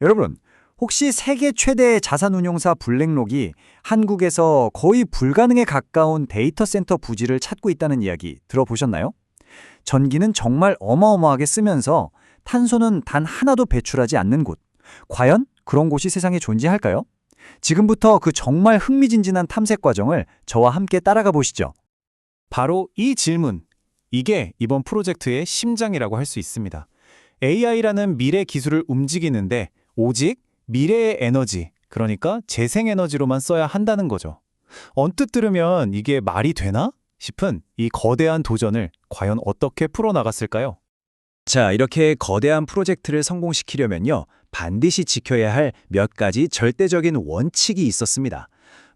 여러분, 혹시 세계 최대의 자산운용사 블랙록이 한국에서 거의 불가능에 가까운 데이터 센터 부지를 찾고 있다는 이야기 들어보셨나요? 전기는 정말 어마어마하게 쓰면서 탄소는 단 하나도 배출하지 않는 곳. 과연 그런 곳이 세상에 존재할까요? 지금부터 그 정말 흥미진진한 탐색 과정을 저와 함께 따라가 보시죠. 바로 이 질문. 이게 이번 프로젝트의 심장이라고 할 수 있습니다. AI라는 미래 기술을 움직이는데 오직 미래의 에너지, 그러니까 재생에너지로만 써야 한다는 거죠. 언뜻 들으면 이게 말이 되나 싶은 이 거대한 도전을 과연 어떻게 풀어나갔을까요? 자, 이렇게 거대한 프로젝트를 성공시키려면요, 반드시 지켜야 할 몇 가지 절대적인 원칙이 있었습니다.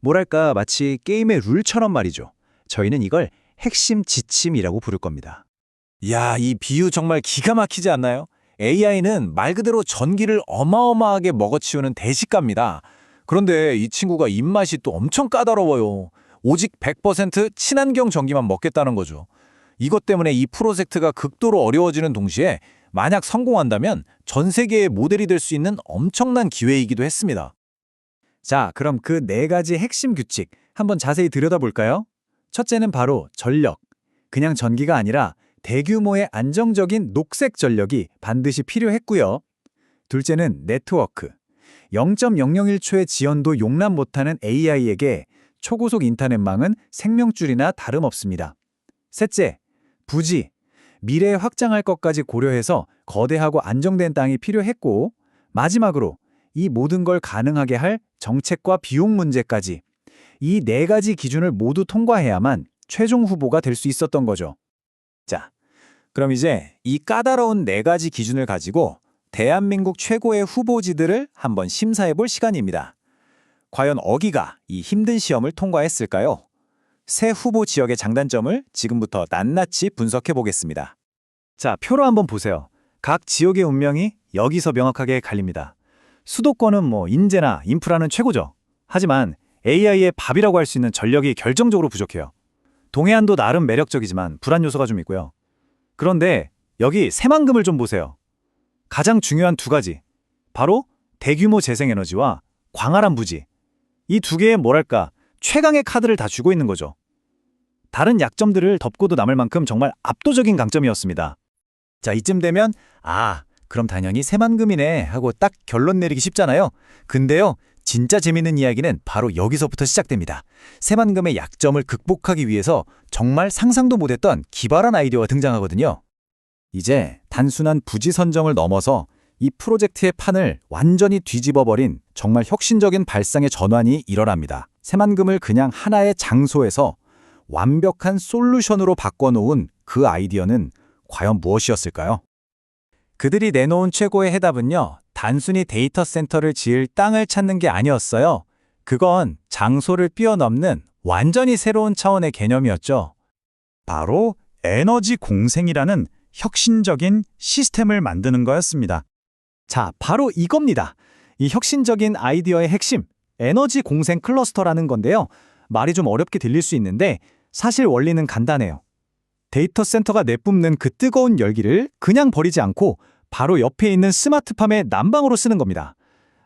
뭐랄까, 마치 게임의 룰처럼 말이죠. 저희는 이걸 핵심 지침이라고 부를 겁니다. 야, 이 비유 정말 기가 막히지 않나요? AI는 말 그대로 전기를 어마어마하게 먹어치우는 대식가입니다. 그런데 이 친구가 입맛이 또 엄청 까다로워요. 오직 100% 친환경 전기만 먹겠다는 거죠. 이것 때문에 이 프로젝트가 극도로 어려워지는 동시에 만약 성공한다면 전 세계의 모델이 될 수 있는 엄청난 기회이기도 했습니다. 자, 그럼 그 네 가지 핵심 규칙 한번 자세히 들여다볼까요? 첫째는 바로 전력. 그냥 전기가 아니라 대규모의 안정적인 녹색 전력이 반드시 필요했고요. 둘째는 네트워크. 0.001초의 지연도 용납 못하는 AI에게 초고속 인터넷망은 생명줄이나 다름없습니다. 셋째, 부지. 미래에 확장할 것까지 고려해서 거대하고 안정된 땅이 필요했고, 마지막으로 이 모든 걸 가능하게 할 정책과 비용 문제까지 이 네 가지 기준을 모두 통과해야만 최종 후보가 될 수 있었던 거죠. 자, 그럼 이제 이 까다로운 네 가지 기준을 가지고 대한민국 최고의 후보지들을 한번 심사해 볼 시간입니다. 과연 어기가 이 힘든 시험을 통과했을까요? 새 후보 지역의 장단점을 지금부터 낱낱이 분석해 보겠습니다. 자, 표로 한번 보세요. 각 지역의 운명이 여기서 명확하게 갈립니다. 수도권은 인재나 인프라는 최고죠. 하지만 AI의 밥이라고 할 수 있는 전력이 결정적으로 부족해요. 동해안도 나름 매력적이지만 불안 요소가 좀 있고요. 그런데 여기 새만금을 좀 보세요. 가장 중요한 두 가지. 바로 대규모 재생에너지와 광활한 부지. 이 두 개의 최강의 카드를 다 쥐고 있는 거죠. 다른 약점들을 덮고도 남을 만큼 정말 압도적인 강점이었습니다. 자, 이쯤 되면 그럼 당연히 새만금이네 하고 딱 결론 내리기 쉽잖아요. 근데요, 진짜 재밌는 이야기는 바로 여기서부터 시작됩니다. 새만금의 약점을 극복하기 위해서 정말 상상도 못했던 기발한 아이디어가 등장하거든요. 이제 단순한 부지 선정을 넘어서 이 프로젝트의 판을 완전히 뒤집어버린 정말 혁신적인 발상의 전환이 일어납니다. 새만금을 그냥 하나의 장소에서 완벽한 솔루션으로 바꿔놓은 그 아이디어는 과연 무엇이었을까요? 그들이 내놓은 최고의 해답은요, 단순히 데이터 센터를 지을 땅을 찾는 게 아니었어요. 그건 장소를 뛰어넘는 완전히 새로운 차원의 개념이었죠. 바로 에너지 공생이라는 혁신적인 시스템을 만드는 거였습니다. 자, 바로 이겁니다. 이 혁신적인 아이디어의 핵심, 에너지 공생 클러스터라는 건데요. 말이 좀 어렵게 들릴 수 있는데 사실 원리는 간단해요. 데이터 센터가 내뿜는 그 뜨거운 열기를 그냥 버리지 않고 바로 옆에 있는 스마트팜의 난방으로 쓰는 겁니다.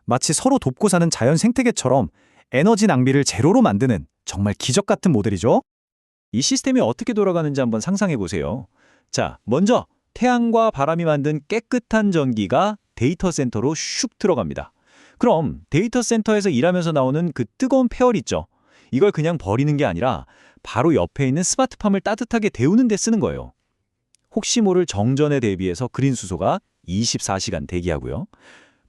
마치 서로 돕고 사는 자연 생태계처럼 에너지 낭비를 제로로 만드는 정말 기적 같은 모델이죠. 이 시스템이 어떻게 돌아가는지 한번 상상해 보세요. 자, 먼저 태양과 바람이 만든 깨끗한 전기가 데이터 센터로 슉 들어갑니다. 그럼 데이터 센터에서 일하면서 나오는 그 뜨거운 폐열 있죠. 이걸 그냥 버리는 게 아니라 바로 옆에 있는 스마트팜을 따뜻하게 데우는 데 쓰는 거예요. 혹시 모를 정전에 대비해서 그린 수소가 24시간 대기하고요.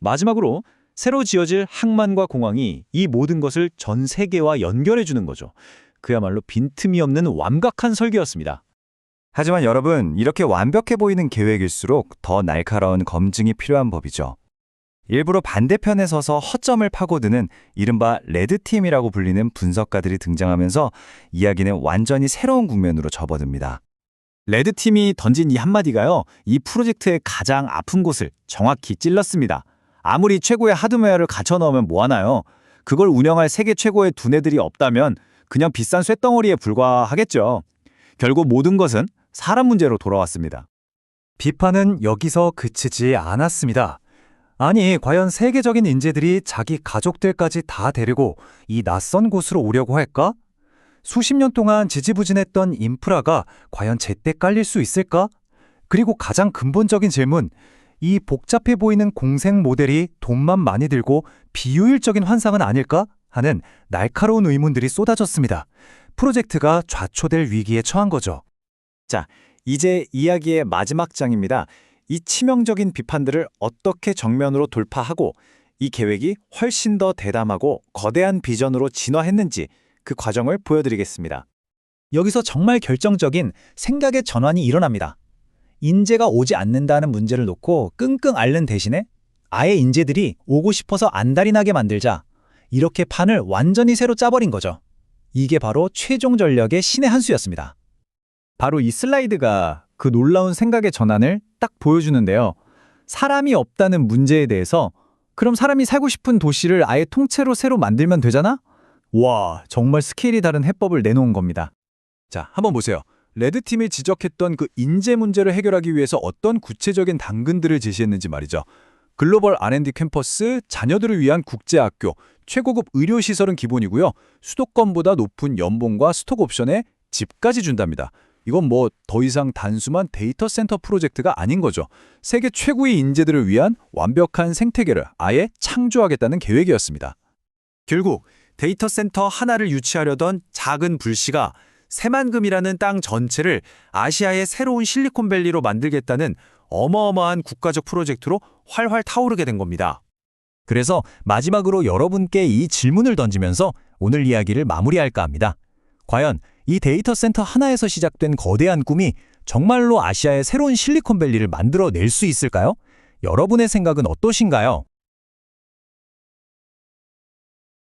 마지막으로 새로 지어질 항만과 공항이 이 모든 것을 전 세계와 연결해 주는 거죠. 그야말로 빈틈이 없는 완벽한 설계였습니다. 하지만 여러분, 이렇게 완벽해 보이는 계획일수록 더 날카로운 검증이 필요한 법이죠. 일부러 반대편에 서서 허점을 파고드는 이른바 레드팀이라고 불리는 분석가들이 등장하면서 이야기는 완전히 새로운 국면으로 접어듭니다. 레드팀이 던진 이 한마디가요, 이 프로젝트의 가장 아픈 곳을 정확히 찔렀습니다. 아무리 최고의 하드웨어를 갖춰 넣으면 뭐하나요? 그걸 운영할 세계 최고의 두뇌들이 없다면 그냥 비싼 쇳덩어리에 불과하겠죠. 결국 모든 것은 사람 문제로 돌아왔습니다. 비판은 여기서 그치지 않았습니다. 아니, 과연 세계적인 인재들이 자기 가족들까지 다 데리고 이 낯선 곳으로 오려고 할까? 수십 년 동안 지지부진했던 인프라가 과연 제때 깔릴 수 있을까? 그리고 가장 근본적인 질문, 이 복잡해 보이는 공생 모델이 돈만 많이 들고 비효율적인 환상은 아닐까? 하는 날카로운 의문들이 쏟아졌습니다. 프로젝트가 좌초될 위기에 처한 거죠. 자, 이제 이야기의 마지막 장입니다. 이 치명적인 비판들을 어떻게 정면으로 돌파하고 이 계획이 훨씬 더 대담하고 거대한 비전으로 진화했는지 그 과정을 보여드리겠습니다. 여기서 정말 결정적인 생각의 전환이 일어납니다. 인재가 오지 않는다는 문제를 놓고 끙끙 앓는 대신에 아예 인재들이 오고 싶어서 안달이 나게 만들자, 이렇게 판을 완전히 새로 짜버린 거죠. 이게 바로 최종 전략의 신의 한 수였습니다. 바로 이 슬라이드가 그 놀라운 생각의 전환을 딱 보여주는데요. 사람이 없다는 문제에 대해서 그럼 사람이 살고 싶은 도시를 아예 통째로 새로 만들면 되잖아? 와, 정말 스케일이 다른 해법을 내놓은 겁니다. 자, 한번 보세요. 레드팀이 지적했던 그 인재 문제를 해결하기 위해서 어떤 구체적인 당근들을 제시했는지 말이죠. 글로벌 R&D 캠퍼스, 자녀들을 위한 국제학교, 최고급 의료시설은 기본이고요. 수도권보다 높은 연봉과 스톡 옵션에 집까지 준답니다. 이건 뭐 더 이상 단순한 데이터 센터 프로젝트가 아닌 거죠. 세계 최고의 인재들을 위한 완벽한 생태계를 아예 창조하겠다는 계획이었습니다. 결국 데이터 센터 하나를 유치하려던 작은 불씨가 새만금이라는 땅 전체를 아시아의 새로운 실리콘밸리로 만들겠다는 어마어마한 국가적 프로젝트로 활활 타오르게 된 겁니다. 그래서 마지막으로 여러분께 이 질문을 던지면서 오늘 이야기를 마무리할까 합니다. 과연 이 데이터 센터 하나에서 시작된 거대한 꿈이 정말로 아시아의 새로운 실리콘밸리를 만들어낼 수 있을까요? 여러분의 생각은 어떠신가요?